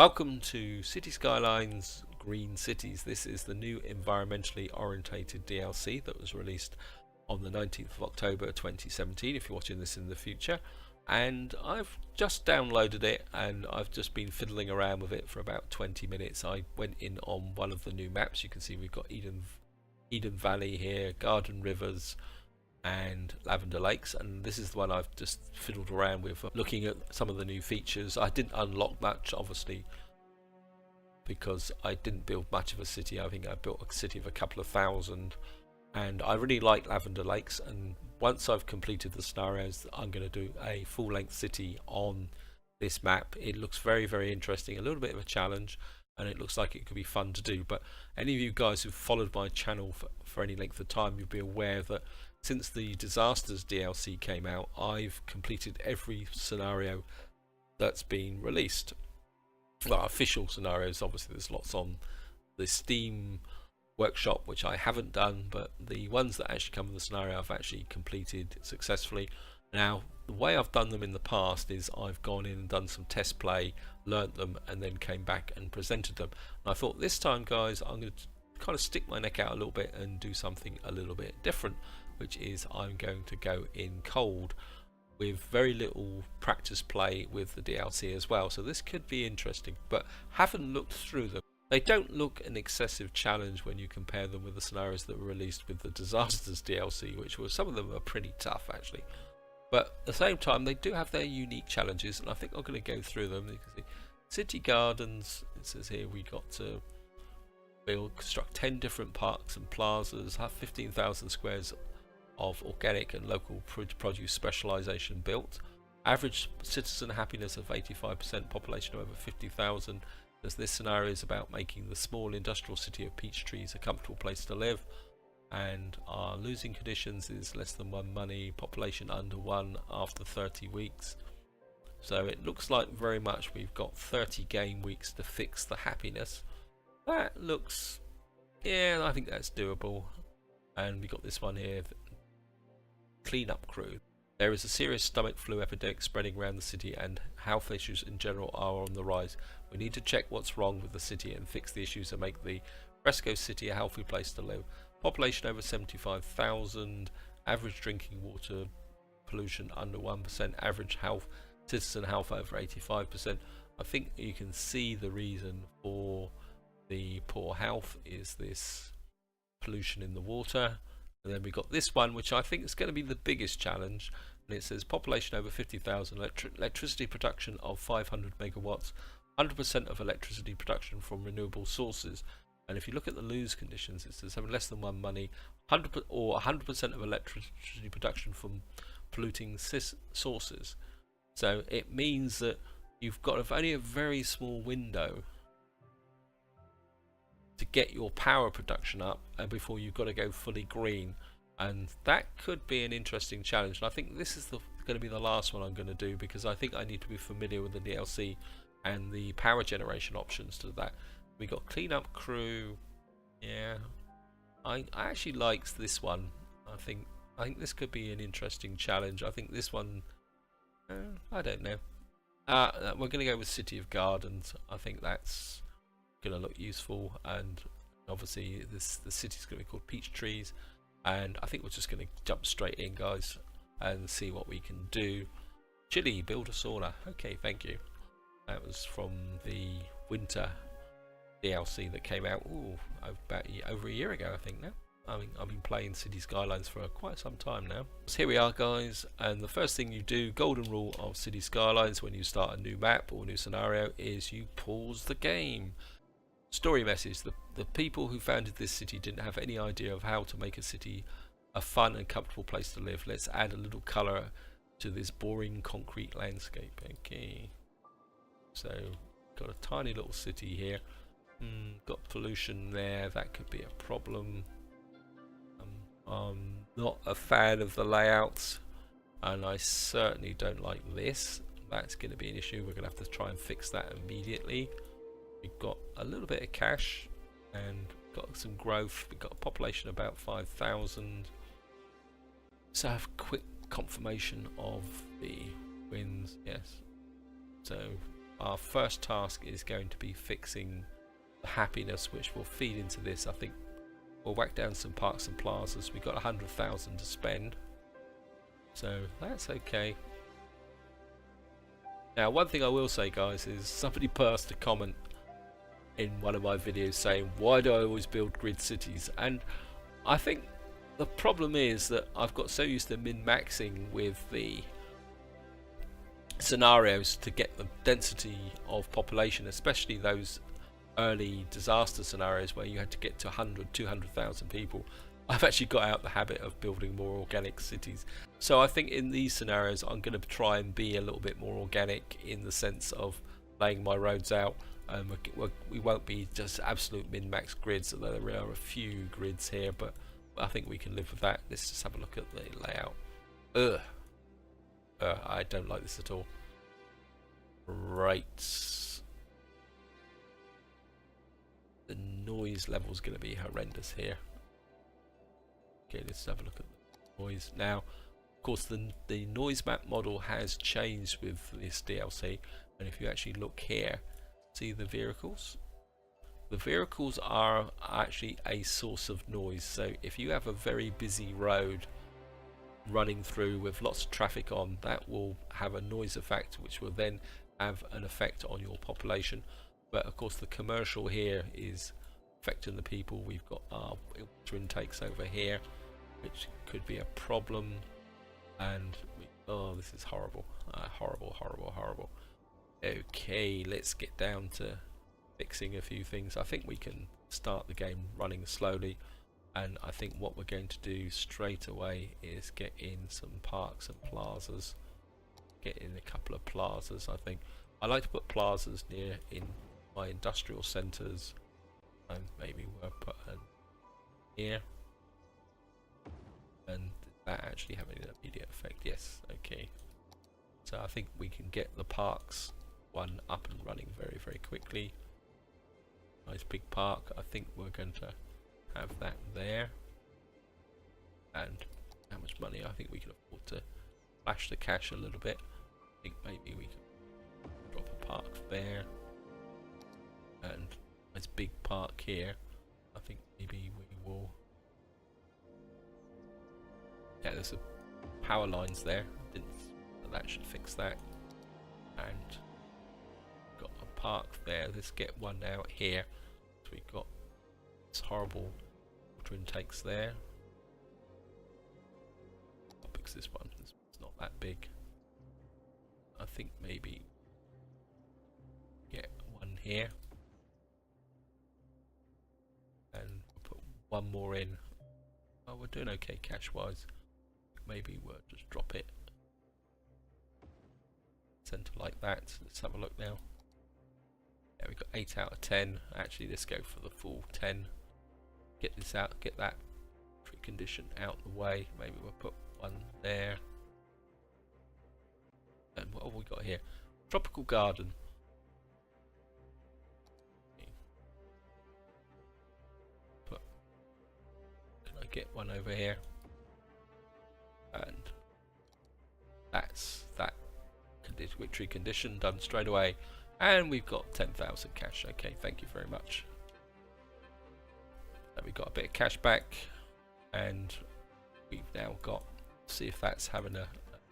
Welcome to City Skylines Green Cities. This is the new environmentally orientated DLC that was released on the 19th of October 2017 if you're watching this in the future, and I've just downloaded it and I've just been fiddling around with it for about 20 minutes. I went in on one of the new maps. You can see we've got Eden Valley here, Garden Rivers and Lavender Lakes, and this is the one I've just fiddled around with, looking at some of the new features. I didn't unlock much, obviously, because I didn't build much of a city. I think I built a city of a couple of thousand, and I really like Lavender Lakes, and once I've completed the scenarios, I'm going to do a full-length city on this map. It looks very, very interesting, a little bit of a challenge, and it looks like it could be fun to do. But any of you guys who've followed my channel for any length of time, you'll be aware that since the Disasters DLC came out, I've completed every scenario that's been released. Well, official scenarios, obviously there's lots on the Steam workshop which I haven't done, but the ones that actually come in the scenario I've actually completed successfully. Now, the way I've done them in the past is I've gone in and done some test play, learnt them, and then came back and presented them. And I thought this time, guys, I'm going to kind of stick my neck out a little bit and do something a little bit different, which is I'm going to go in cold with very little practice play with the DLC as well. So this could be interesting, but haven't looked through them. They don't look an excessive challenge when you compare them with the scenarios that were released with the Disasters DLC, which were, some of them are pretty tough actually. But at the same time, they do have their unique challenges, and I think I'm going to go through them. You can see City Gardens, it says here we got to construct 10 different parks and plazas, have 15,000 squares of organic and local produce specialisation built. Average citizen happiness of 85%, population of over 50,000. As this scenario is about making the small industrial city of Peachtrees a comfortable place to live, and our losing conditions is less than 1 money, population under 1 after 30 weeks. So it looks like very much we've got 30 game weeks to fix the happiness. That looks, yeah, I think that's doable. And we got this one here, cleanup crew. There is a serious stomach flu epidemic spreading around the city, and health issues in general are on the rise. We need to check what's wrong with the city and fix the issues and make the Fresco city a healthy place to live. Population over 75,000, average drinking water pollution under 1%, average citizen health over 85%. I think you can see the reason for the poor health is this pollution in the water. And then we got this one, which I think is going to be the biggest challenge, and it says population over 50,000, electricity production of 500 megawatts, 100% of electricity production from renewable sources. And if you look at the lose conditions, it says having less than 1 money, 100% of electricity production from polluting sources. So it means that you've got only a very small window to get your power production up, and before you've got to go fully green, and that could be an interesting challenge. And I think this is going to be the last one I'm going to do, because I think I need to be familiar with the DLC and the power generation options to that. We got cleanup crew. Yeah, I actually liked this one. I think this could be an interesting challenge. I think this one, I don't know. We're going to go with City of Gardens. I think that's going to look useful, and obviously the city's going to be called Peachtrees, and I think we're just going to jump straight in, guys, and see what we can do. Chile, build a sauna. Okay, thank you. That was from the winter DLC that came out about over a year ago, I think now. I mean, I've been playing Cities Skylines for quite some time now. So here we are, guys, and the first thing you do, golden rule of Cities Skylines when you start a new map or new scenario, is you pause the game. Story message: the people who founded this city didn't have any idea of how to make a city a fun and comfortable place to live. Let's add a little colour to this boring concrete landscape. Okay, so got a tiny little city here. Got pollution there, that could be a problem. I'm not a fan of the layouts, and I certainly don't like this. That's going to be an issue. We're going to have to try and fix that immediately. We've got a little bit of cash and got some growth. We've got a population of about 5,000. So I have quick confirmation of the wins. Yes. So our first task is going to be fixing the happiness, which will feed into this. I think we'll whack down some parks and plazas. We've got 100,000 to spend, so that's okay. Now, one thing I will say, guys, is somebody passed a comment in one of my videos saying, why do I always build grid cities? And I think the problem is that I've got so used to min-maxing with the scenarios to get the density of population, especially those early disaster scenarios where you had to get to 100, 200,000 people. I've actually got out the habit of building more organic cities. So I think in these scenarios I'm going to try and be a little bit more organic in the sense of laying my roads out. We won't be just absolute min-max grids, although there are a few grids here, but I think we can live with that. Let's just have a look at the layout. I don't like this at all. Right. The noise level is going to be horrendous here. Okay, let's have a look at the noise. Now, of course, the noise map model has changed with this DLC, and if you actually look here, see the vehicles? The vehicles are actually a source of noise. So if you have a very busy road running through with lots of traffic on, that will have a noise effect, which will then have an effect on your population. But of course the commercial here is affecting the people. We've got our water intakes over here, which could be a problem, and oh, this is horrible. Horrible. Okay, let's get down to fixing a few things. I think we can start the game running slowly, and I think what we're going to do straight away is get in some parks and plazas. Get in a couple of plazas. I think I like to put plazas near in my industrial centres, and maybe we'll put an here. And that actually have an immediate effect? Yes. Okay. So I think we can get the parks one up and running very, very quickly. Nice big park. I think we're going to have that there. And how much money? I think we can afford to flash the cash a little bit. I think maybe we can drop a park there. And nice big park here. I think maybe we will. Yeah, there's a power lines there. That should fix that. And got a park there. Let's get one out here. So we've got this horrible water intakes there. How big's this one? It's not that big. I think maybe get one here. And we'll put one more in. Oh, we're doing okay cash wise. Maybe we'll just drop it center like that. Let's have a look now. Yeah, we've got 8 out of 10. Actually, let's go for the full 10. Get this out, get that precondition out of the way. Maybe we'll put one there. And what have we got here? Tropical garden. Can I get one over here? And that's that victory condition done straight away, and we've got 10,000 cash. Okay, thank you very much. And we got a bit of cash back, and we've now got, see if that's having an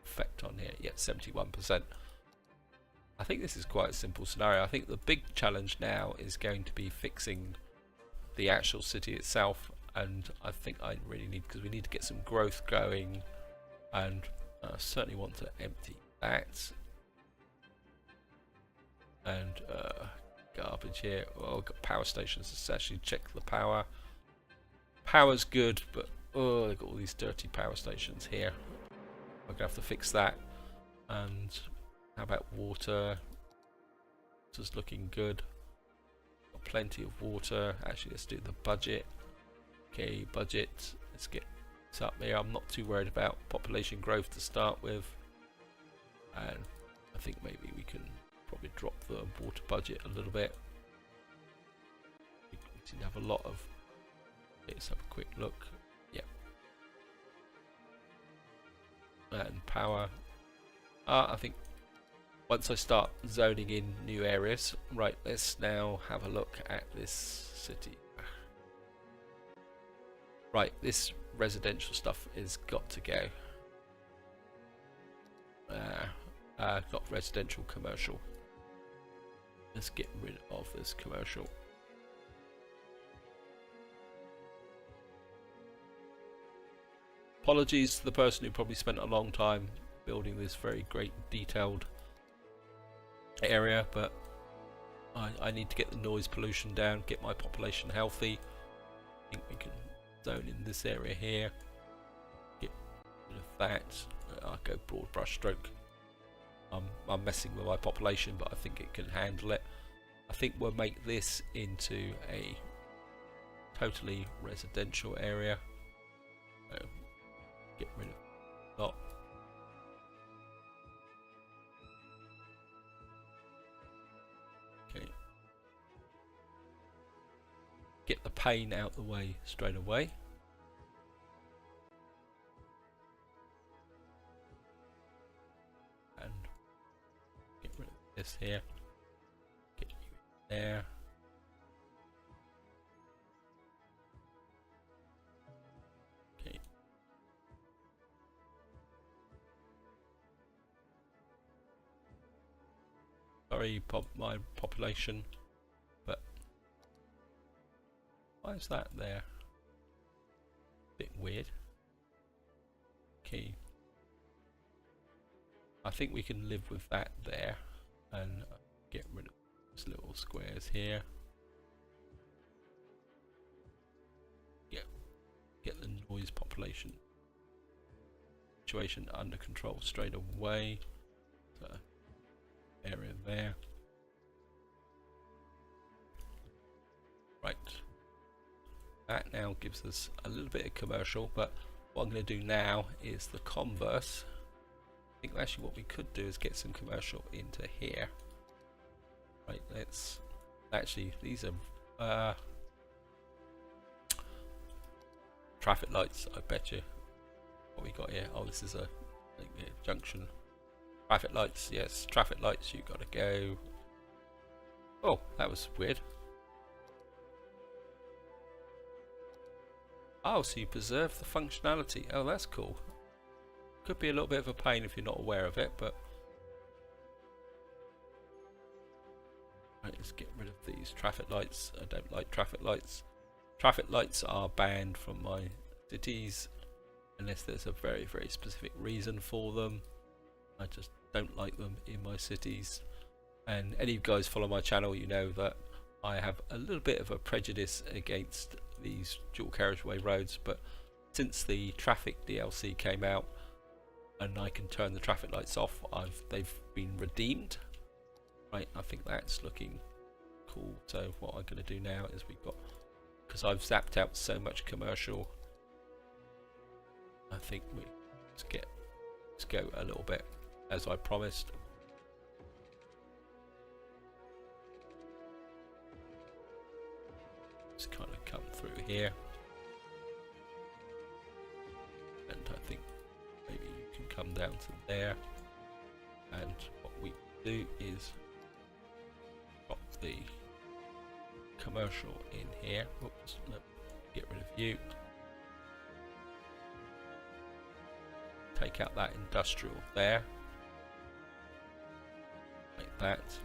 effect on here. Yeah, 71%. I think this is quite a simple scenario. I think the big challenge now is going to be fixing the actual city itself, and I think I really need, because we need to get some growth going, and I certainly want to empty that. And garbage here. Well, we've got power stations. Let's actually check the power. Power's good, but oh, they've got all these dirty power stations here. I'm gonna have to fix that. And how about water? Just looking good. Got plenty of water. Actually, let's do the budget. Okay, budget. Let's get this up there. I'm not too worried about population growth to start with, and I think maybe we can probably drop the water budget a little bit. We seem to have a lot of. Let's have a quick look. Yep. And power. I think once I start zoning in new areas. Right, let's now have a look at this city. Right, this residential stuff is got to go. Not residential, commercial. Let's get rid of this commercial. Apologies to the person who probably spent a long time building this very great detailed area, but I need to get the noise pollution down, get my population healthy. I think we can zone in this area here, get rid of that. I'll go broad brush stroke. I'm messing with my population, but I think it can handle it. I think we'll make this into a totally residential area. Get rid of that. Okay. Get the pain out the way straight away. And get rid of this here. Get you there. Okay. Sorry, my population, but why is that there? Bit weird. Okay. I think we can live with that there, and get rid of these little squares here. Get the noise population situation under control straight away. So, area there. Right. That now gives us a little bit of commercial, but what I'm going to do now is the converse. I think actually what we could do is get some commercial into here. Right, let's actually, these are traffic lights, I bet you. What we got here? Oh, this is a junction. Traffic lights, yes, traffic lights, you gotta go. Oh, that was weird. Oh, so you preserve the functionality. Oh, that's cool. Could be a little bit of a pain if you're not aware of it, but right, let's get rid of these traffic lights. I don't like traffic lights. Traffic lights are banned from my cities unless there's a very, very specific reason for them. I just don't like them in my cities. And any of you guys follow my channel, you know that I have a little bit of a prejudice against these dual carriageway roads, but since the traffic DLC came out and I can turn the traffic lights off, they've been redeemed. Right, I think that's looking cool. So what I'm going to do now is because I've zapped out so much commercial, I think let's go a little bit as I promised. Just kind of come through here, and I think maybe you can come down to there, and what we do is drop the commercial in here. Oops, get rid of you. Take out that industrial there, like that,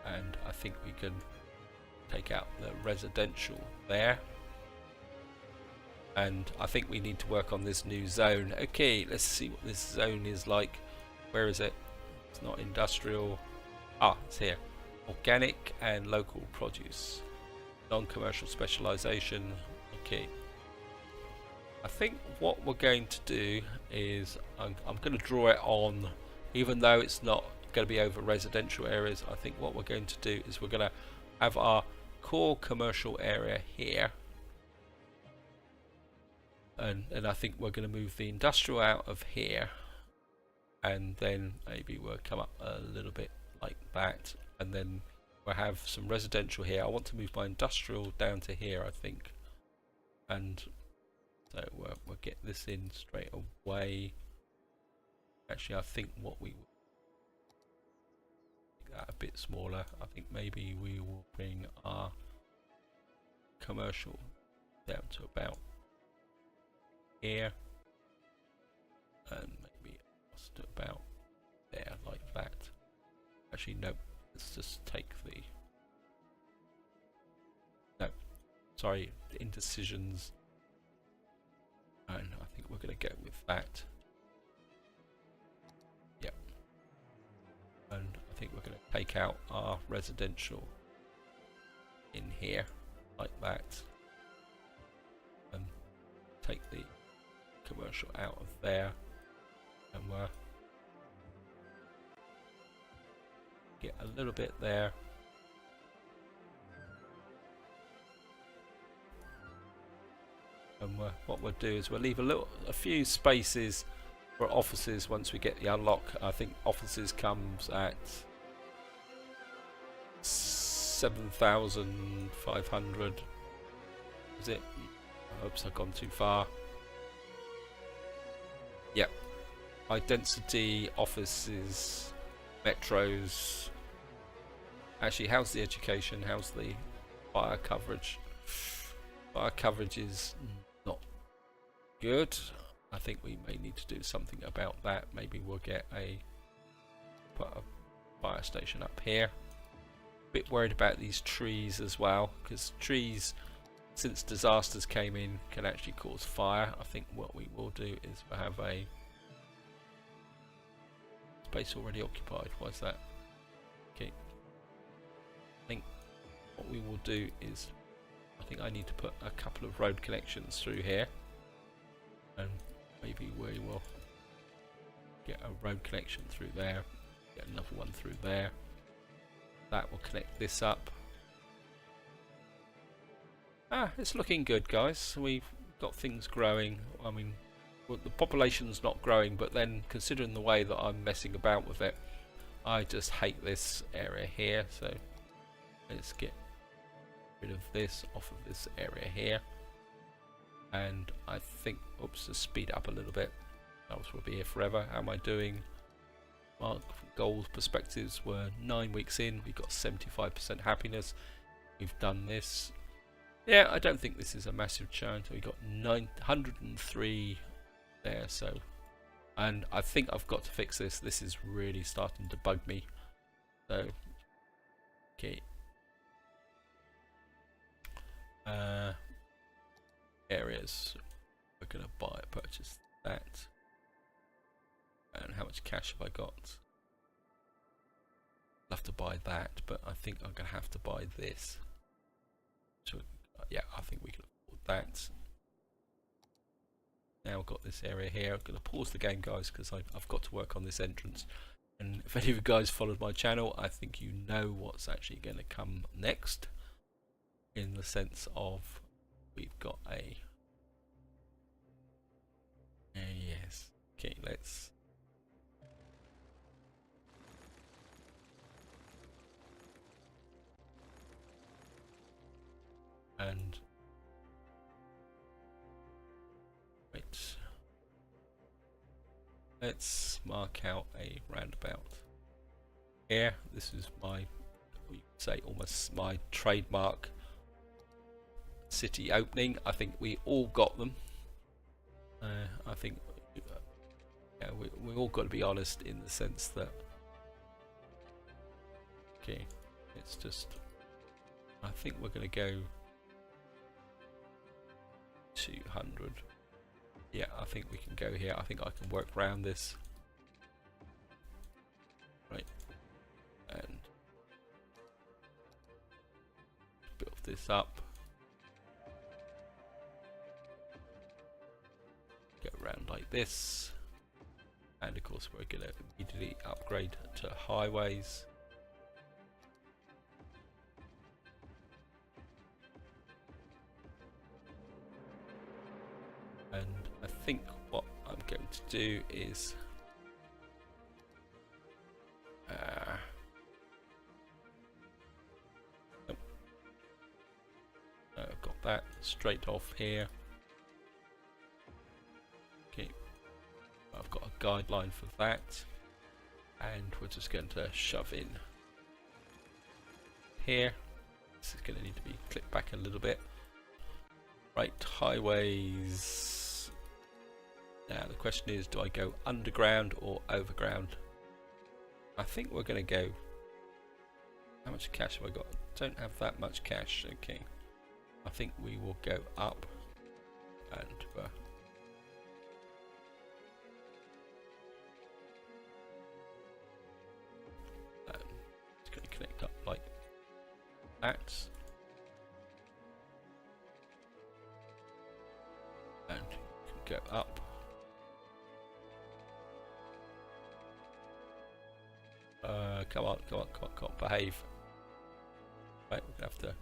and I think we can take out the residential there, and I think we need to work on this new zone. Okay, let's see what this zone is like. Where is it? It's not industrial. Ah, it's here. Organic and local produce, non-commercial specialization. Okay, I think what we're going to do is I'm going to draw it on, even though it's not going to be over residential areas. I think what we're going to do is we're going to have our core commercial area here, and I think we're going to move the industrial out of here, and then maybe we'll come up a little bit like that, and then we'll have some residential here. I want to move my industrial down to here, I think, and so we'll get this in straight away. Actually, I think what we will that a bit smaller. I think maybe we will bring our commercial down to about here, and maybe just about there, like that. Actually, no. Let's just take the. No, sorry, the indecisions. And I think we're going to go with that. Yep. And I think we're going to take out our residential in here, like that. And take the commercial out of there. And we'll get a little bit there. And what we'll do is we'll leave a few spaces for offices once we get the unlock. I think offices comes at 7,500. Is it? Oops, I've gone too far. Yep. High density offices, metros. Actually, how's the education? How's the fire coverage? Fire coverage is not good. I think we may need to do something about that. Maybe we'll put a fire station up here. Bit worried about these trees as well, because trees, since disasters came in, can actually cause fire. I think what we will do is we'll have a space already occupied. Why's that? Okay. I think what we will do is, I think I need to put a couple of road connections through here, and maybe we will get a road connection through there, get another one through there. That will connect this up. It's looking good, guys. We've got things growing. I mean, well, the population's not growing, but then considering the way that I'm messing about with it, I just hate this area here. So let's get rid of this off of this area here, and I think, oops, to speed up a little bit, else we'll be here forever. How am I doing? Mark goals perspectives were 9 weeks in. We've got 75% happiness. We've done this. Yeah, I don't think this is a massive change. We got 903 there, so, and I think I've got to fix this. This is really starting to bug me. So, okay. Areas, we're gonna purchase that. And how much cash have I got? I'll have to buy that, but I think I'm gonna have to buy this. So yeah, I think we can afford that. Now I've got this area here. I'm gonna pause the game, guys, because I've got to work on this entrance. And if any of you guys followed my channel, I think you know what's actually going to come next. In the sense of, we've got a yes. Okay, let's and wait. Let's mark out a roundabout here. This is my, we could say, almost my trademark city opening. I think we all got them. I think yeah, we all got to be honest in the sense that, okay, it's just, I think we're going to go 200. Yeah, I think we can go here. I think I can work around this. Right, and build this up. Get around like this, and of course we're going to immediately upgrade to highways. And I think what I'm going to do is I've got that straight off here. Okay, I've got a guideline for that, and we're just going to shove in here. This is going to need to be clipped back a little bit. Right, highways. Now the question is, do I go underground or overground? I think we're going to go... How much cash have I got? Don't have that much cash. Okay. I think we will go up and it's going to connect up like that. And you can go up. Come on, behave. Right, we're gonna have to.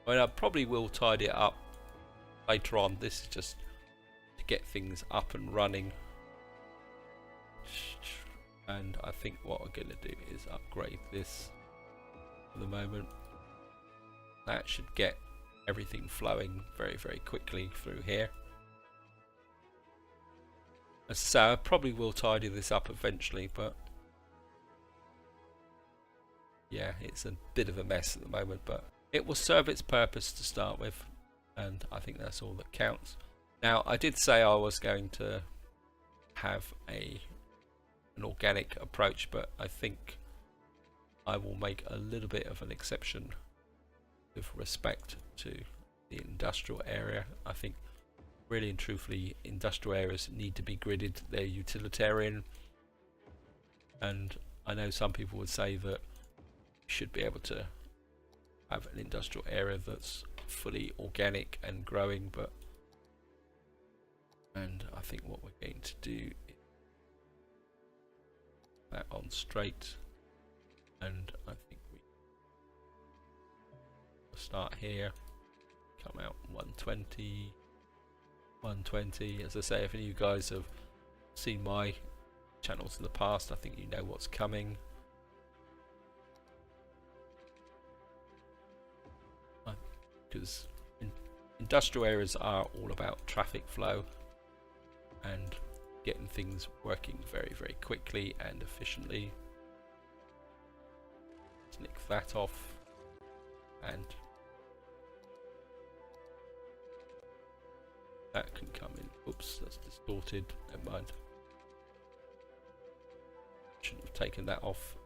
I mean, I probably will tidy it up later on. This is just to get things up and running. And I think what we're going to do is upgrade this for the moment. That should get everything flowing very, very quickly through here. So I probably will tidy this up eventually, but yeah, it's a bit of a mess at the moment, but it will serve its purpose to start with, and I think that's all that counts. Now, I did say I was going to have an organic approach, but I think I will make a little bit of an exception with respect to the industrial area. I think really and truthfully industrial areas need to be gridded. They're utilitarian, and I know some people would say that you should be able to have an industrial area that's fully organic and growing, and I think what we're going to do is that on straight, and I think we start here, come out 120. As I say, if any of you guys have seen my channels in the past, I think you know what's coming. Because industrial areas are all about traffic flow and getting things working very, very quickly and efficiently. Let's nick that off, and that can come in. Oops, that's distorted. Never mind. Shouldn't have taken that off.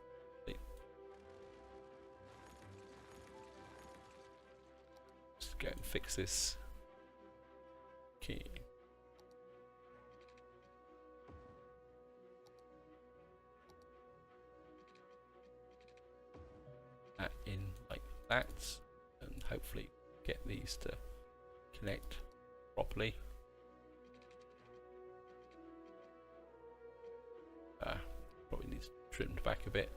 Let's go and fix this. Okay. That in like that, and hopefully get these to connect properly. Probably needs trimmed back a bit.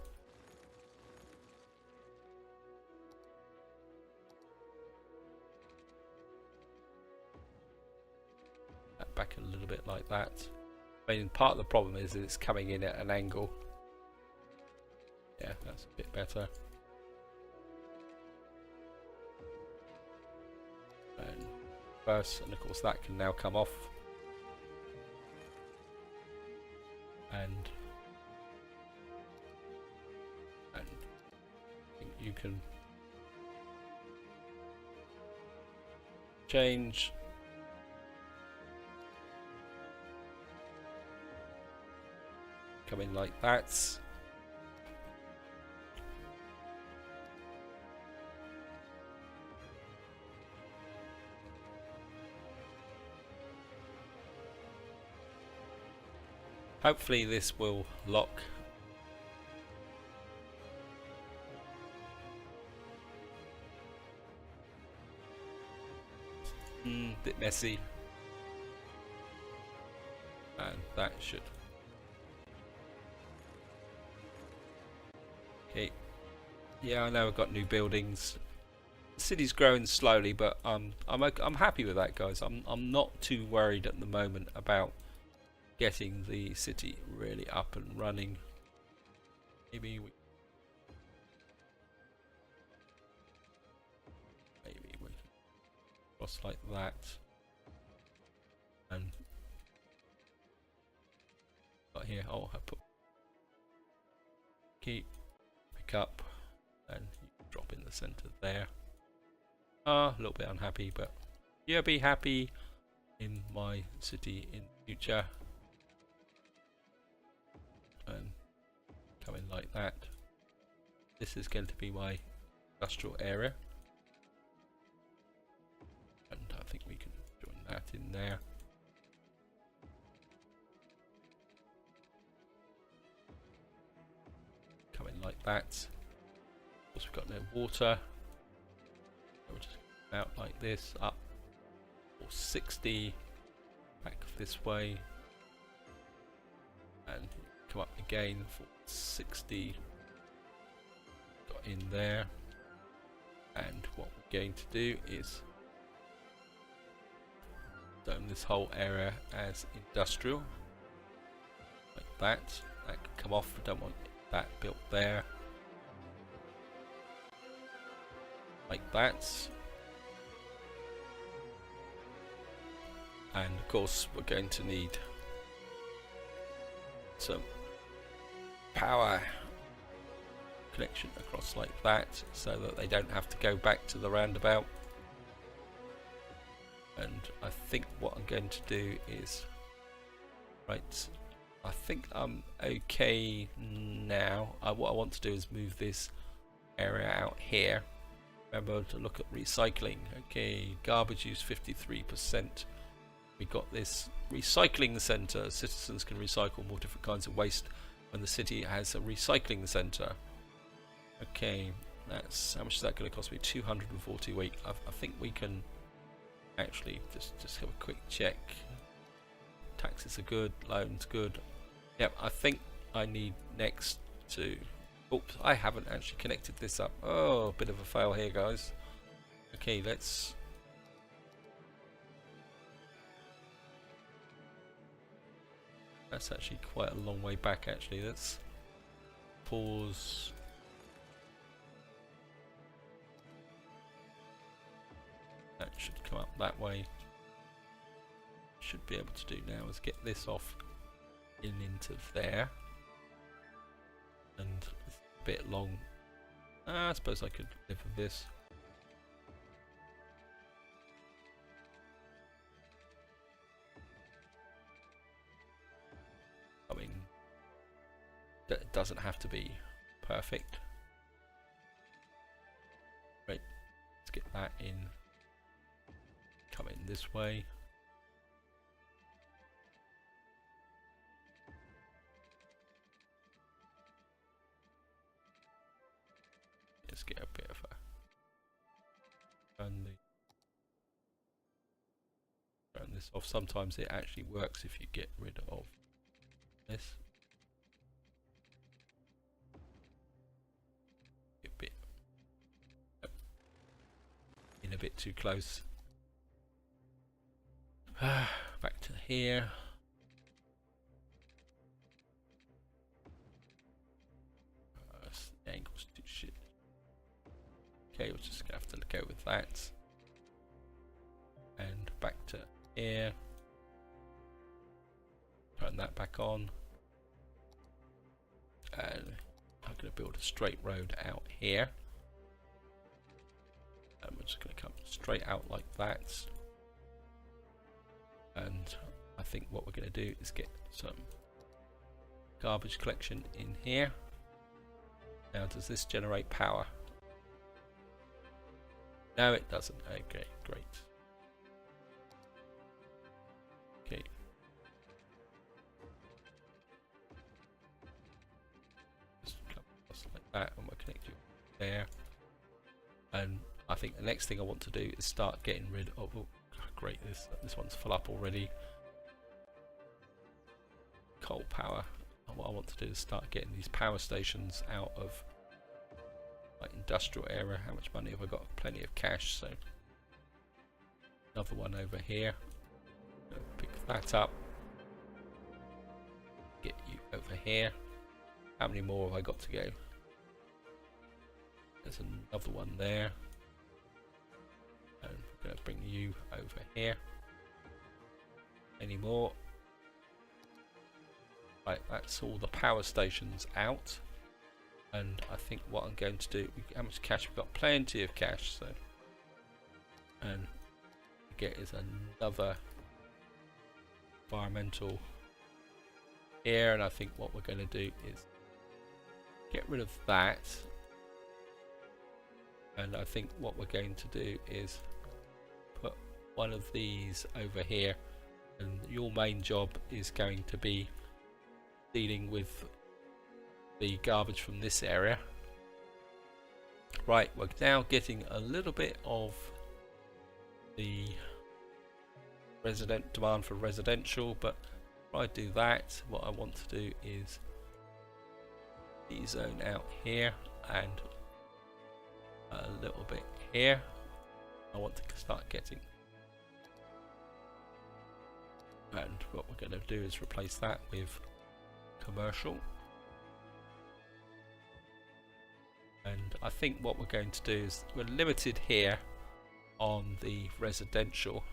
That back a little bit like that. I mean, part of the problem is that it's coming in at an angle. Yeah, that's a bit better. And first, and of course that can now come off. And you can change come in like that. Hopefully this will lock. Bit messy, and that should. Okay, yeah, I know I've got new buildings. The city's growing slowly, but I'm happy with that, guys. I'm not too worried at the moment about getting the city really up and running. Maybe we cross like that, and right here, oh, I put keep, pick up, and stop in the center there. A little bit unhappy, but yeah, be happy in my city in the future. And come in like that. This is going to be my industrial area. And I think we can join that in there. Come in like that. Of course, we've got no water. So we'll just come out like this, up for 60, back this way, and come up again for 60. Got in there, and what we're going to do is zone this whole area as industrial, like that. That can come off. We don't want that built there, like that. And of course we're going to need some power connection across like that, so that they don't have to go back to the roundabout. And I think what I'm going to do is, right, I think I'm okay now. What I want to do is move this area out here. Remember to look at recycling. Okay, garbage use 53%. We got this recycling centre. Citizens can recycle more different kinds of waste when the city has a recycling centre. Okay, that's how much is that going to cost me? 240 a week. I think we can actually just have a quick check. Taxes are good, loans good. Yep, I think I need next to. Oops, I haven't actually connected this up. Oh, a bit of a fail here, guys. Okay, let's. That's actually quite a long way back. Actually, let's pause. That should come up that way. Should be able to do now is get this off in into there, and it's a bit long. I suppose I could live with this. I mean, it doesn't have to be perfect. Right, let's get that in. Come in this way. Let's get a bit of a turn this off. Sometimes it actually works if you get rid of this. A bit in a bit too close. Back to here. The angle's too shit. Okay, we're just gonna have to go with that. And back to here. Turn that back on. And I'm gonna build a straight road out here. And we're just gonna come straight out like that. And I think what we're going to do is get some garbage collection in here. Now, does this generate power? No, it doesn't. Okay, great. Okay. Just come across like that, and we'll connect you there. And I think the next thing I want to do is start getting rid of. Oh, great, this one's full up already. Coal power. And what I want to do is start getting these power stations out of my industrial area. How much money have I got? Plenty of cash, so another one over here. Pick that up. Get you over here. How many more have I got to go? There's another one there. And we're going to bring you over here. Any more? Right, that's all the power stations out. And I think what I'm going to do, how much cash we've got? Plenty of cash. So, and get is another environmental here, and I think what we're going to do is get rid of that, and I think what we're going to do is put one of these over here, and your main job is going to be dealing with the garbage from this area. Right, we're now getting a little bit of the demand for residential, but if I do that, what I want to do is zone out here and a little bit here. I want to start getting, and what we're going to do is replace that with commercial. And I think what we're going to do is, we're limited here on the residential,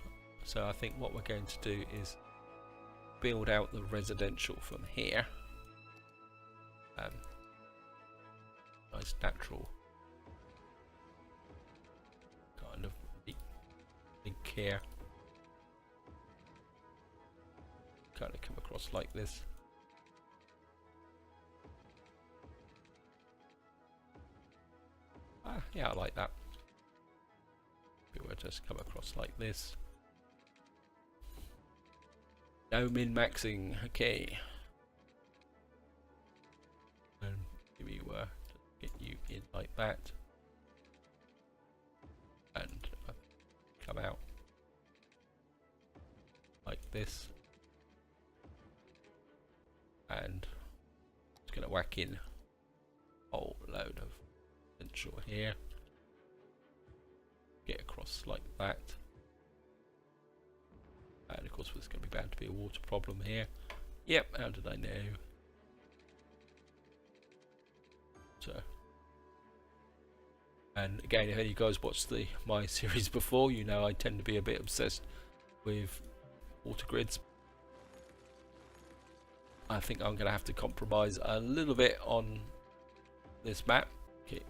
so I think what we're going to do is build out the residential from here. Nice natural kind of link here, kind of come across like this. Yeah, I like that. We will just come across like this. No min-maxing, okay. And give you get you in like that, and come out like this, and it's going to whack in a whole load of potential here. Get across like that. And of course there's going to be bound to be a water problem here. Yep, how did I know? So, and again, if any of you guys watched my series before, you know I tend to be a bit obsessed with water grids. I think I'm going to have to compromise a little bit on this map. Okay.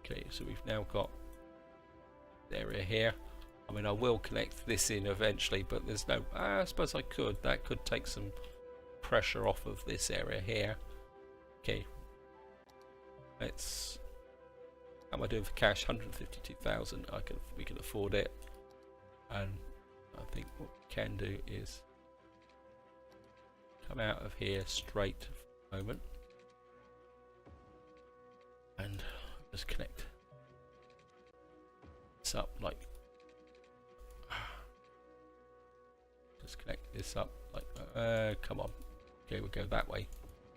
Okay, so we've now got the area here. I mean, I will connect this in eventually, but there's no, I suppose I could. That could take some pressure off of this area here. Okay. Let's, how am I doing for cash? 152,000. We can afford it. And I think what we can do is come out of here straight for the moment. And just connect this up like, just connect this up like, come on. Okay, we'll go that way,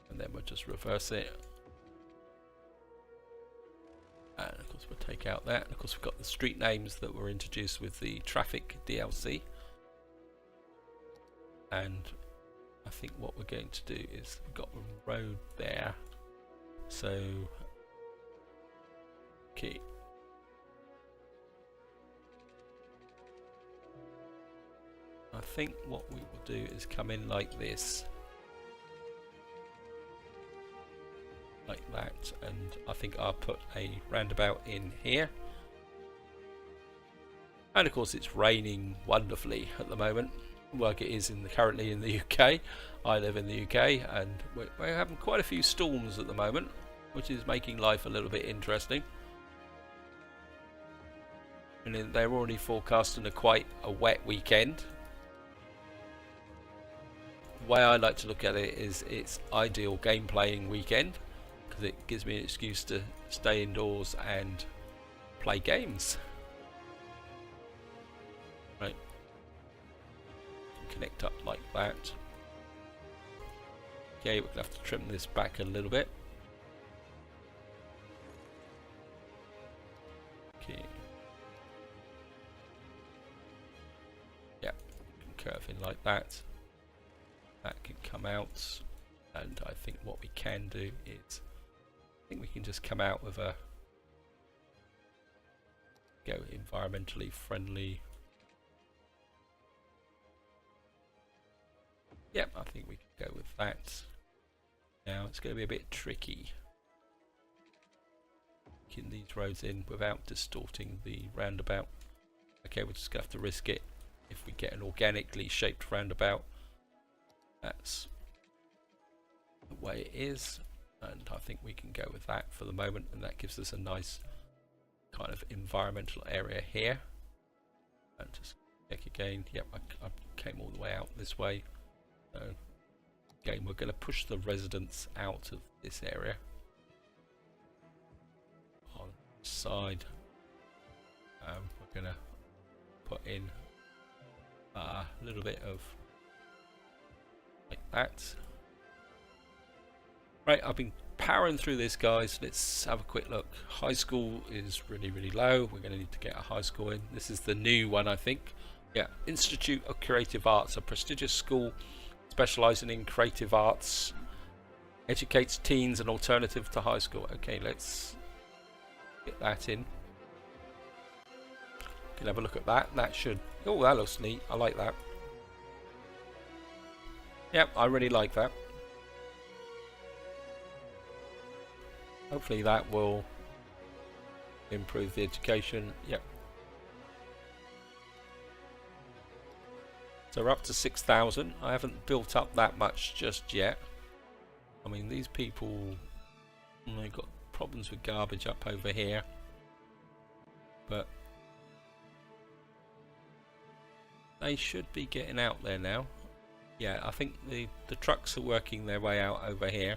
and then we'll just reverse it, and of course we'll take out that, and of course we've got the street names that were introduced with the traffic DLC. And I think what we're going to do is, we've got a road there, so okay, I think what we will do is come in like this, like that, and I think I'll put a roundabout in here. And of course it's raining wonderfully at the moment, like it is currently in the UK. I live in the UK, and we're having quite a few storms at the moment, which is making life a little bit interesting. And they're already forecasting quite a wet weekend. The way I like to look at it is it's ideal game playing weekend, because it gives me an excuse to stay indoors and play games. Right. Connect up like that. Okay, we're going to have to trim this back a little bit. Okay. Yeah, curve in like that. That can come out, and I think what we can do is, I think we can just come out with a go environmentally friendly. Yep, I think we can go with that. Now it's going to be a bit tricky getting these roads in without distorting the roundabout. Okay, we're just going to have to risk it. If we get an organically shaped roundabout, that's the way it is, and I think we can go with that for the moment, and that gives us a nice kind of environmental area here. And just check again. Yep, I came all the way out this way. So again, we're going to push the residents out of this area. On the side, we're going to put in a little bit of like that. Right, I've been powering through this, guys. Let's have a quick look. High school is really low. We're going to need to get a high school in. This is the new one, I think. Yeah, Institute of Creative Arts, a prestigious school specializing in creative arts, educates teens an alternative to high school. Okay, let's get that in. Can have a look at that. That should, oh, that looks neat. I like that. Yep, I really like that. Hopefully that will improve the education. Yep. So we're up to 6,000. I haven't built up that much just yet. I mean, these people, they've got problems with garbage up over here. But they should be getting out there now. Yeah, I think the trucks are working their way out over here.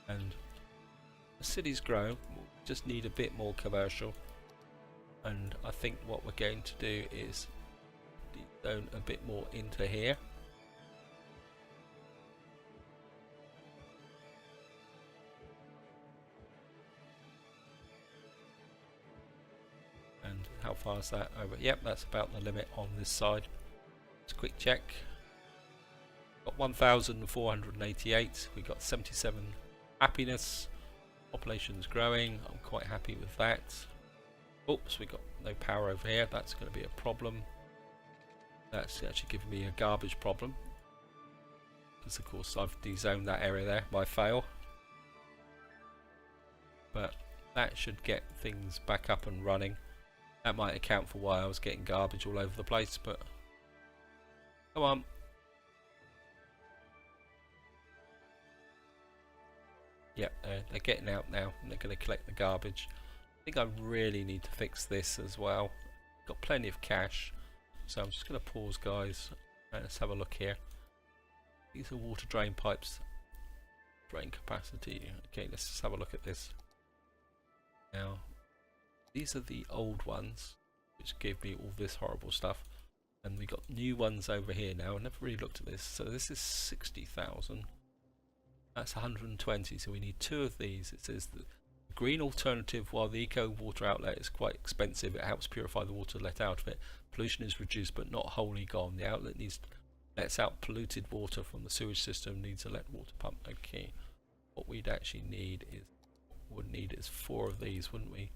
And the city's grown. We'll just need a bit more commercial. And I think what we're going to do is zone a bit more into here. And how far is that over? Yep, that's about the limit on this side. Let's quick check. Got 1,488. We got 77 happiness. Population's growing. I'm quite happy with that. Oops, we got no power over here. That's going to be a problem. That's actually giving me a garbage problem. Because of course I've dezoned that area there by fail. But that should get things back up and running. That might account for why I was getting garbage all over the place, but come on. Yep, they're getting out now and they're going to collect the garbage. I think I really need to fix this as well. Got plenty of cash, so I'm just going to pause, guys. Let's have a look here. These are water drain pipes. Drain capacity. Okay, let's just have a look at this. Now, these are the old ones, which gave me all this horrible stuff. And we got new ones over here now. I never really looked at this. So this is 60,000. That's 120, so we need 2 of these. It says the green alternative, while the eco water outlet is quite expensive, it helps purify the water let out of it. Pollution is reduced but not wholly gone. The outlet lets out polluted water from the sewage system, needs a let water pump. Okay, what we'd actually need is 4 of these, wouldn't we?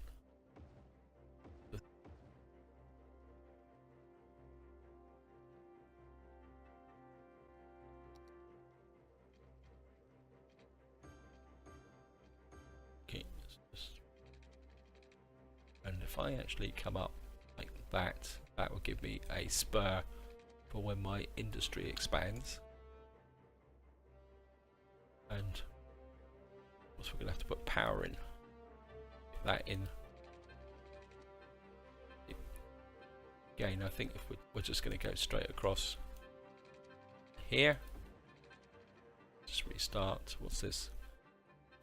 And if I actually come up like that, that will give me a spur for when my industry expands. And of course we're going to have to put power in. Get that in. Again, I think if we're just going to go straight across here. Just restart. What's this?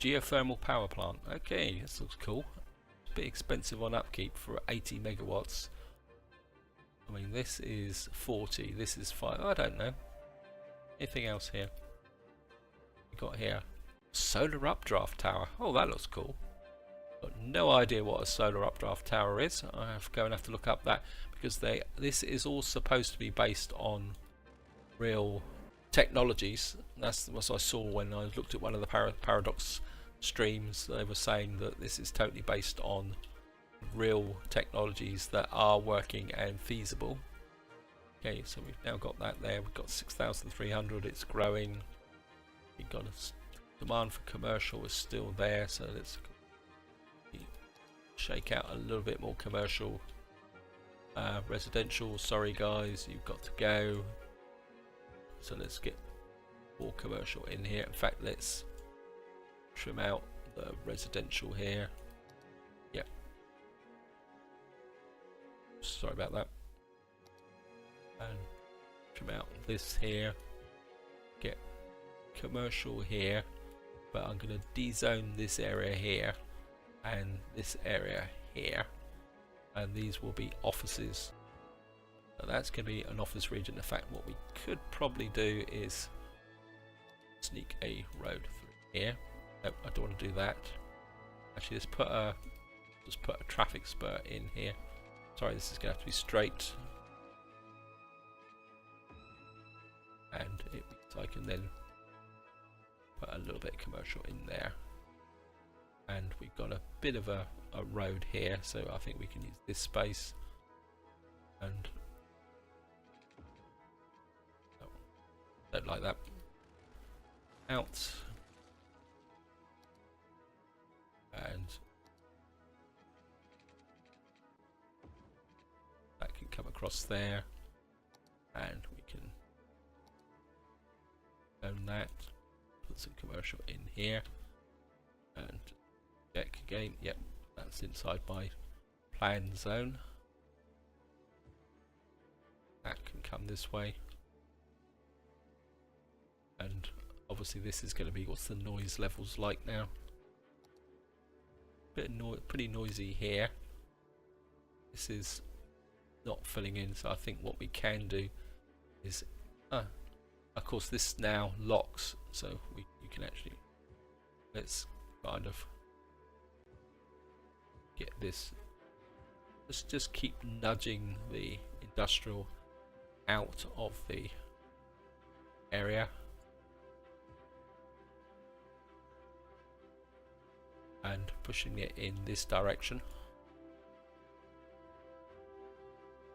Geothermal power plant. Okay, this looks cool. Bit expensive on upkeep for 80 megawatts. I mean, this is 40, this is 5. I don't know. Anything else here? We got here solar updraft tower. Oh, that looks cool. Got no idea what a solar updraft tower is. I have to go and have to look up that, because this is all supposed to be based on real technologies. That's what I saw when I looked at one of the Paradox streams. They were saying that this is totally based on real technologies that are working and feasible. Okay, so we've now got that there. We've got 6,300. It's growing. We've got a demand for commercial is still there, so let's shake out a little bit more commercial. Residential, sorry guys, you've got to go. So let's get more commercial in here. In fact, let's trim out the residential here. Yep. Sorry about that. And trim out this here. Get commercial here. But I'm going to de-zone this area here and this area here. And these will be offices. So that's going to be an office region. In fact, what we could probably do is sneak a road through here. Nope, I don't want to do that. Actually, let's put a traffic spur in here. Sorry, this is going to have to be straight. And it means I can then put a little bit of commercial in there. And we've got a bit of a road here, so I think we can use this space. And oh, don't like that. Out. And that can come across there, and we can own that. Put some commercial in here, and check again. Yep, that's inside my plan zone. That can come this way, and obviously this is going to be what's the noise levels like now. Pretty noisy here. This is not filling in, so I think what we can do is, of course, this now locks, so you can actually, let's kind of get this. Let's just keep nudging the industrial out of the area. And pushing it in this direction.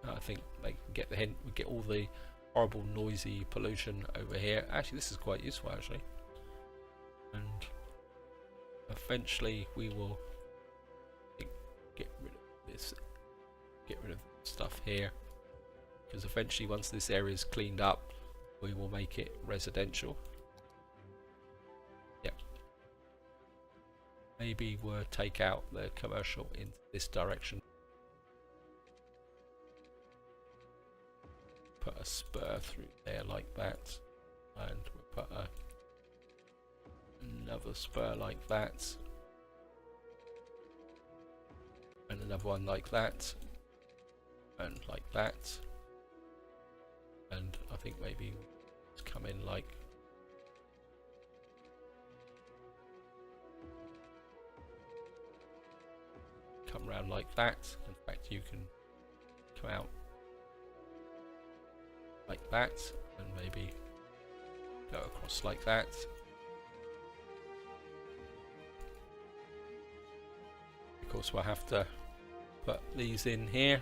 I think they can get the hint. We get all the horrible noisy pollution over here. Actually, this is quite useful actually. And eventually we will get rid of this, get rid of stuff here, because eventually once this area is cleaned up, we will make it residential. Yep. Maybe we'll take out the commercial in this direction. Put a spur through there like that, and we'll put another spur like that, and another one like that, and like that, and I think maybe let's come in like come around like that. In fact, you can come out like that and maybe go across like that. Of course, we'll have to put these in here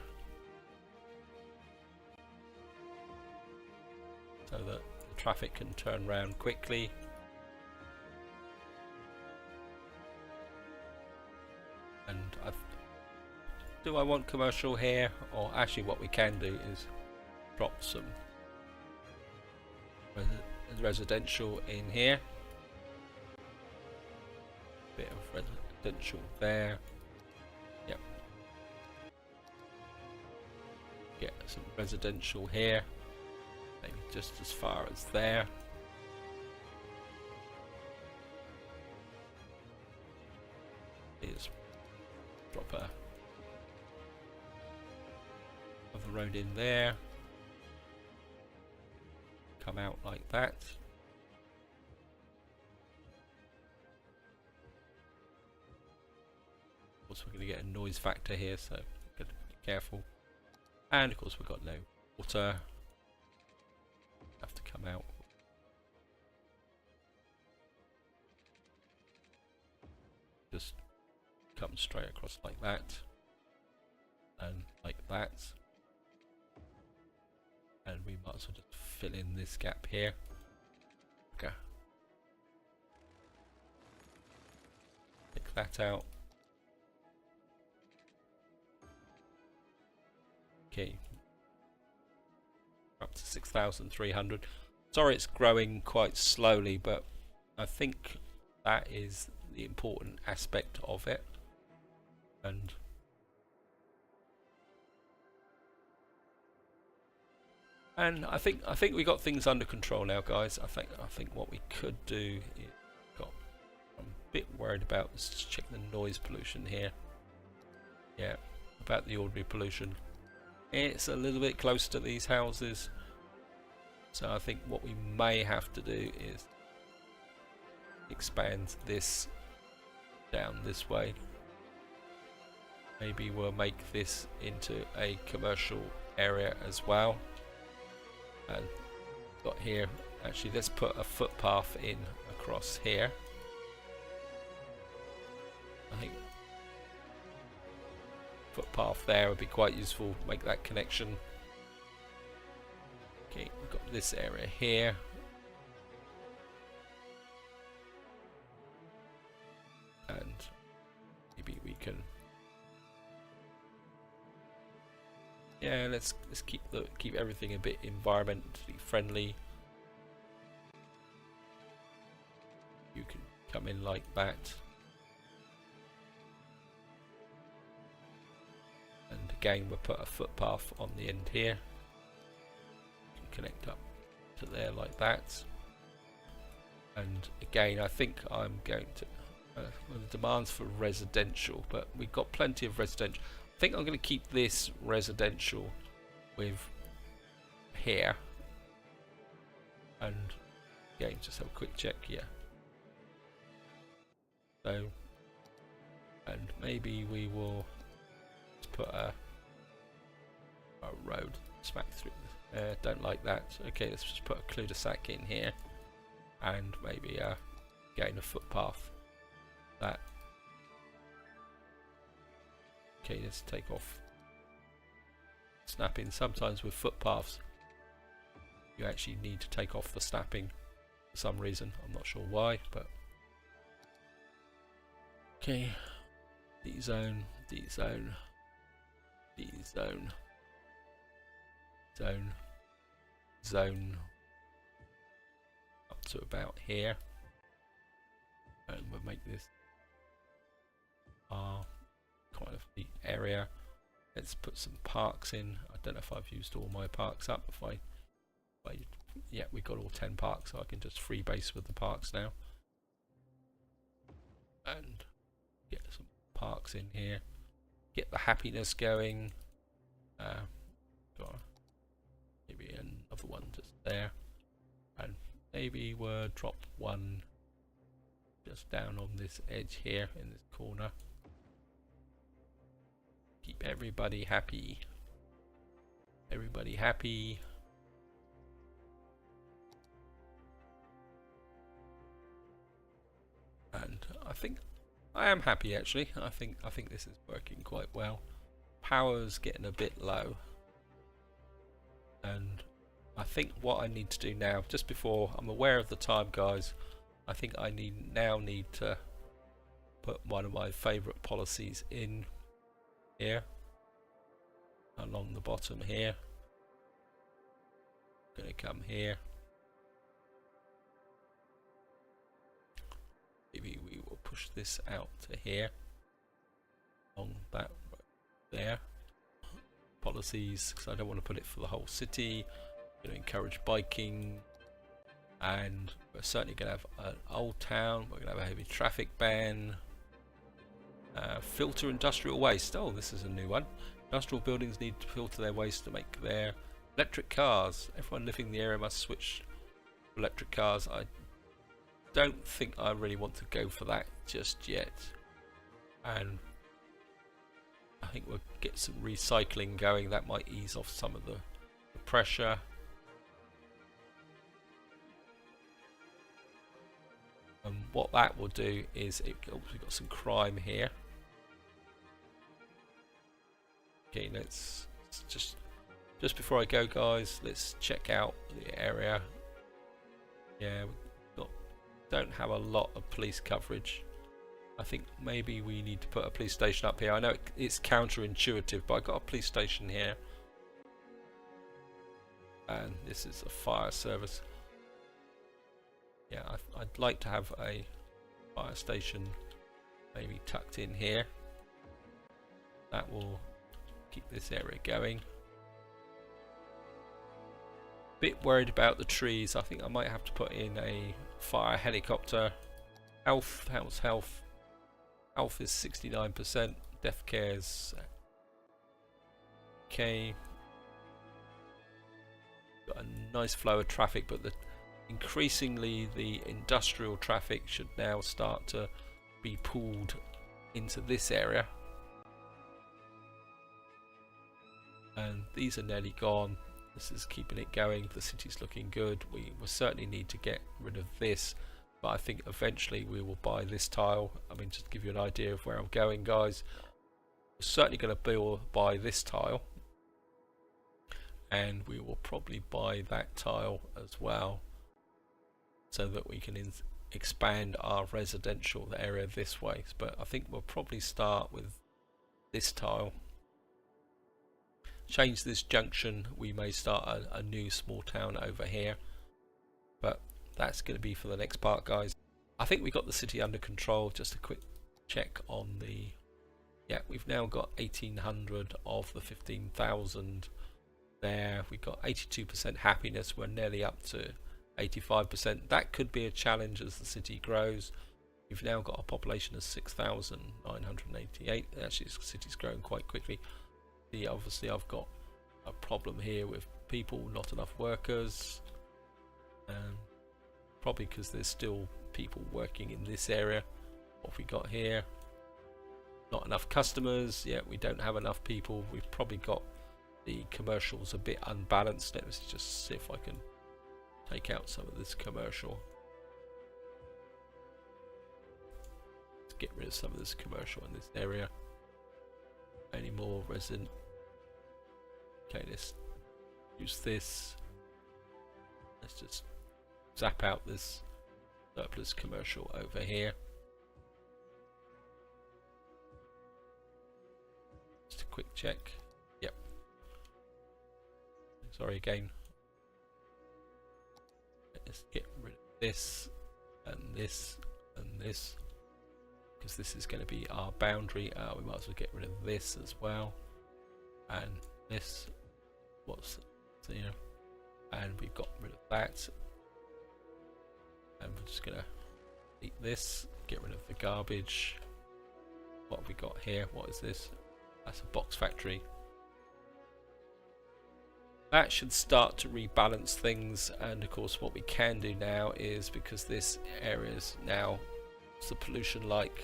so that the traffic can turn around quickly. And do I want commercial here? Or actually what we can do is drop some residential in here. Bit of residential there. Yep. Get some residential here. Maybe just as far as there. Here's drop a other road in there. Come out like that. Of course, we're going to get a noise factor here, so we've got to be careful. And of course, we've got no water. Have to come out. Just come straight across like that, and like that. and we might as well just fill in this gap here. Okay, pick that out. Okay, up to 6,300. Sorry, it's growing quite slowly, but I think that is the important aspect of it. And I think we got things under control now, guys. I think what we could do is I'm a bit worried about. Let's just check the noise pollution here. Yeah, about the ordinary pollution. It's a little bit close to these houses, so I think what we may have to do is expand this down this way. Maybe we'll make this into a commercial area as well. And got here, actually let's put a footpath in across here. I think footpath there would be quite useful, make that connection. Okay, we've got this area here. And maybe we can, yeah, let's keep everything a bit environmentally friendly. You can come in like that. And again, we'll put a footpath on the end here. You can connect up to there like that. And again, I think I'm going to the demands for residential, but we've got plenty of residential. I think I'm going to keep this residential with here. And again, just have a quick check here. So, and maybe we will put a road smack through. Don't like that. Okay, let's just put a cul-de-sac in here, and maybe again a footpath. That. Okay, let's take off snapping. Sometimes with footpaths, you actually need to take off the snapping for some reason. I'm not sure why, but okay. D zone, D zone. Zone, zone, zone up to about here, and we'll make this our kind of the area. Let's put some parks in. I don't know if I've used all my parks up. Yeah, we got all 10 parks, so I can just freebase with the parks now and get some parks in here. Get the happiness going. Got maybe another one just there, and maybe we'll drop one just down on this edge here in this corner. Keep everybody happy. Everybody happy. And I think I am happy actually. I think this is working quite well. Power's getting a bit low, and I think what I need to do now, just before I'm aware of the time, guys, I think I now need to put one of my favourite policies in here along the bottom here. Gonna come here. Maybe we will push this out to here, along that road there. Policies, because I don't want to put it for the whole city. Going to encourage biking, and we're certainly going to have an old town. We're going to have a heavy traffic ban. Filter industrial waste. Oh, this is a new one. Industrial buildings need to filter their waste to make their electric cars. Everyone living in the area must switch to electric cars. I don't think I really want to go for that just yet, and I think we'll get some recycling going. That might ease off some of the pressure. And what that will do is we've got some crime here. Okay, let's just Just before I go, guys, let's check out the area. Yeah, don't have a lot of police coverage. I think maybe we need to put a police station up here. I know it's counterintuitive, but I got a police station here, and this is a fire service. Yeah, I'd like to have a fire station maybe tucked in here. That will keep this area going. Bit worried about the trees. I think I might have to put in a fire helicopter. Health, how's health? Health is 69%. Death cares. Okay. Got a nice flow of traffic, but increasingly the industrial traffic should now start to be pulled into this area. And these are nearly gone. This is keeping it going. The city's looking good. We will certainly need to get rid of this, but I think eventually we will buy this tile. I mean, just to give you an idea of where I'm going, guys, we're certainly going to buy this tile, and we will probably buy that tile as well, so that we can expand our residential area this way. But I think we'll probably start with this tile. Change this junction, we may start a new small town over here, but that's going to be for the next part, guys. I think we got the city under control. Just a quick check on the, yeah, we've now got 1800 of the 15,000 there. We've got 82% happiness. We're nearly up to 85%. That could be a challenge as the city grows. We've now got a population of 6,988. Actually, the city's growing quite quickly. Obviously I've got a problem here with people, not enough workers, probably because there's still people working in this area. What have we got here? Not enough customers. Yeah, we don't have enough people. We've probably got the commercials a bit unbalanced. Let's just see if I can take out some of this commercial. Let's get rid of some of this commercial in this area. Any more resident? Okay, let's use this. Let's just zap out this surplus commercial over here. Just a quick check. Yep. Sorry again. Let's get rid of this and this and this, because this is going to be our boundary. We might as well get rid of this as well, and this. What's here? And we've got rid of that, and we're just going to eat this. Get rid of the garbage. What have we got here? What is this? That's a box factory. That should start to rebalance things, and of course what we can do now is, because this area is now, it's the pollution like.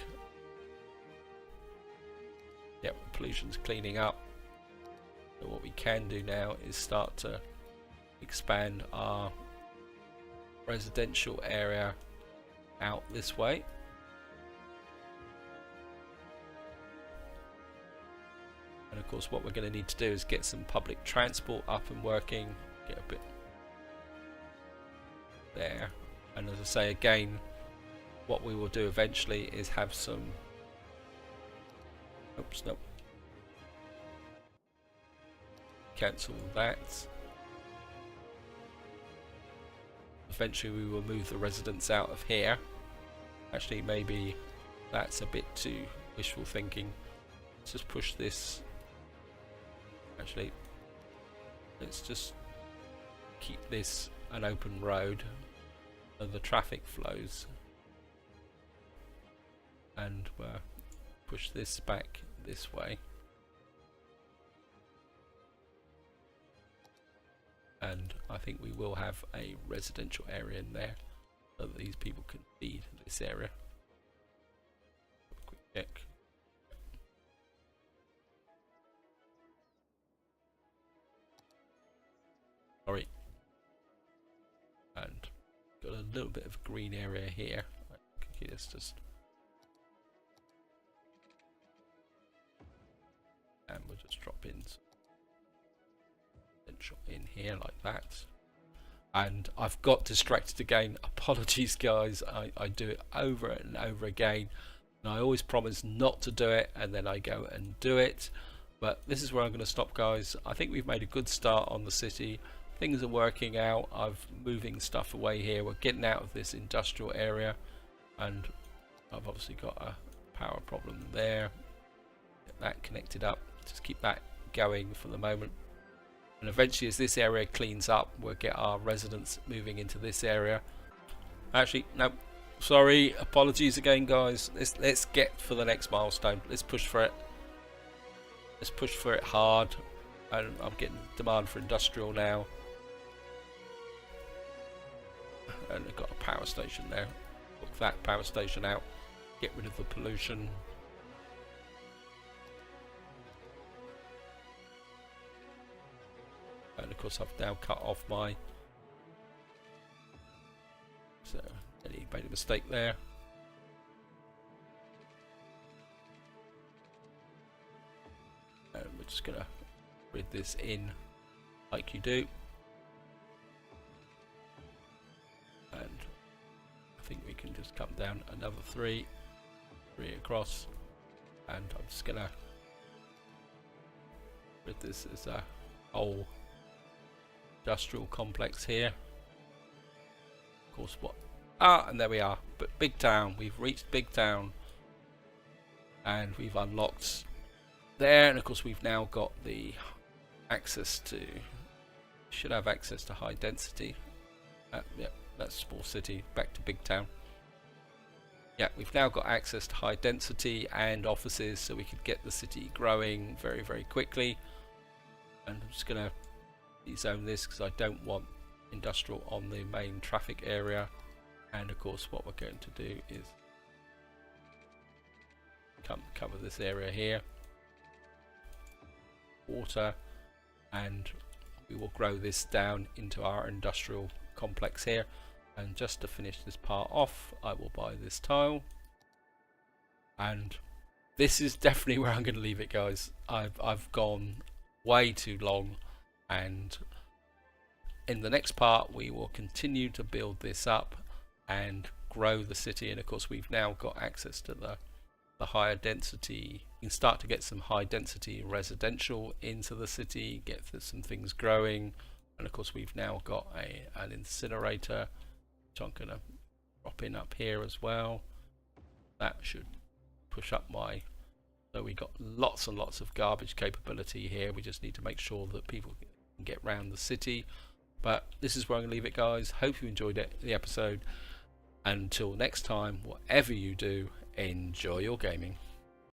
Yep, pollution's cleaning up. So what we can do now is start to expand our residential area out this way. And of course what we're going to need to do is get some public transport up and working. Get a bit there. And as I say again, what we will do eventually is have some, oops, no, cancel that. Eventually we will move the residents out of here. Actually, maybe that's a bit too wishful thinking. Let's just push this. Actually, let's just keep this an open road so the traffic flows, and push this back this way. And I think we will have a residential area in there so that these people can feed this area. Quick check. Sorry. And got a little bit of a green area here. Okay, let's just, and we'll just drop in some bunch in here like that. And I've got distracted again. Apologies guys, I do it over and over again, and I always promise not to do it, and then I go and do it. But this is where I'm going to stop guys. I think we've made a good start on the city. Things are working out. I'm moving stuff away here. We're getting out of this industrial area, and I've obviously got a power problem there. Get that connected up. Just keep that going for the moment. And eventually as this area cleans up, we'll get our residents moving into this area. Actually, no, sorry, apologies again guys. Let's get for the next milestone. Let's push for it. Let's push for it hard. And I'm getting demand for industrial now. And I've got a power station there. Look that power station out. Get rid of the pollution. And of course I've now cut off my, so he made a mistake there. And we're just gonna grid this in like you do. And I think we can just come down another three across, and I'm just gonna grid this as a whole industrial complex here. Of course, what? And there we are. But big town, we've reached big town, and we've unlocked there. And of course, we've now got the access to. Should have access to high density. Yeah, that's small city. Back to big town. Yeah, we've now got access to high density and offices, so we could get the city growing very, very quickly. And I'm just gonna zone this because I don't want industrial on the main traffic area. And of course what we're going to do is cover this area here, water, and we will grow this down into our industrial complex here. And just to finish this part off, I will buy this tile, and this is definitely where I'm going to leave it guys. I've gone way too long, and in the next part we will continue to build this up and grow the city. And of course we've now got access to the higher density. You can start to get some high density residential into the city, get some things growing. And of course we've now got an incinerator, which I'm going to drop in up here as well. That should push up my, so we got lots and lots of garbage capability here. We just need to make sure that people can get around the city. But this is where I'm going to leave it guys. Hope you enjoyed the episode. Until next time, whatever you do, enjoy your gaming.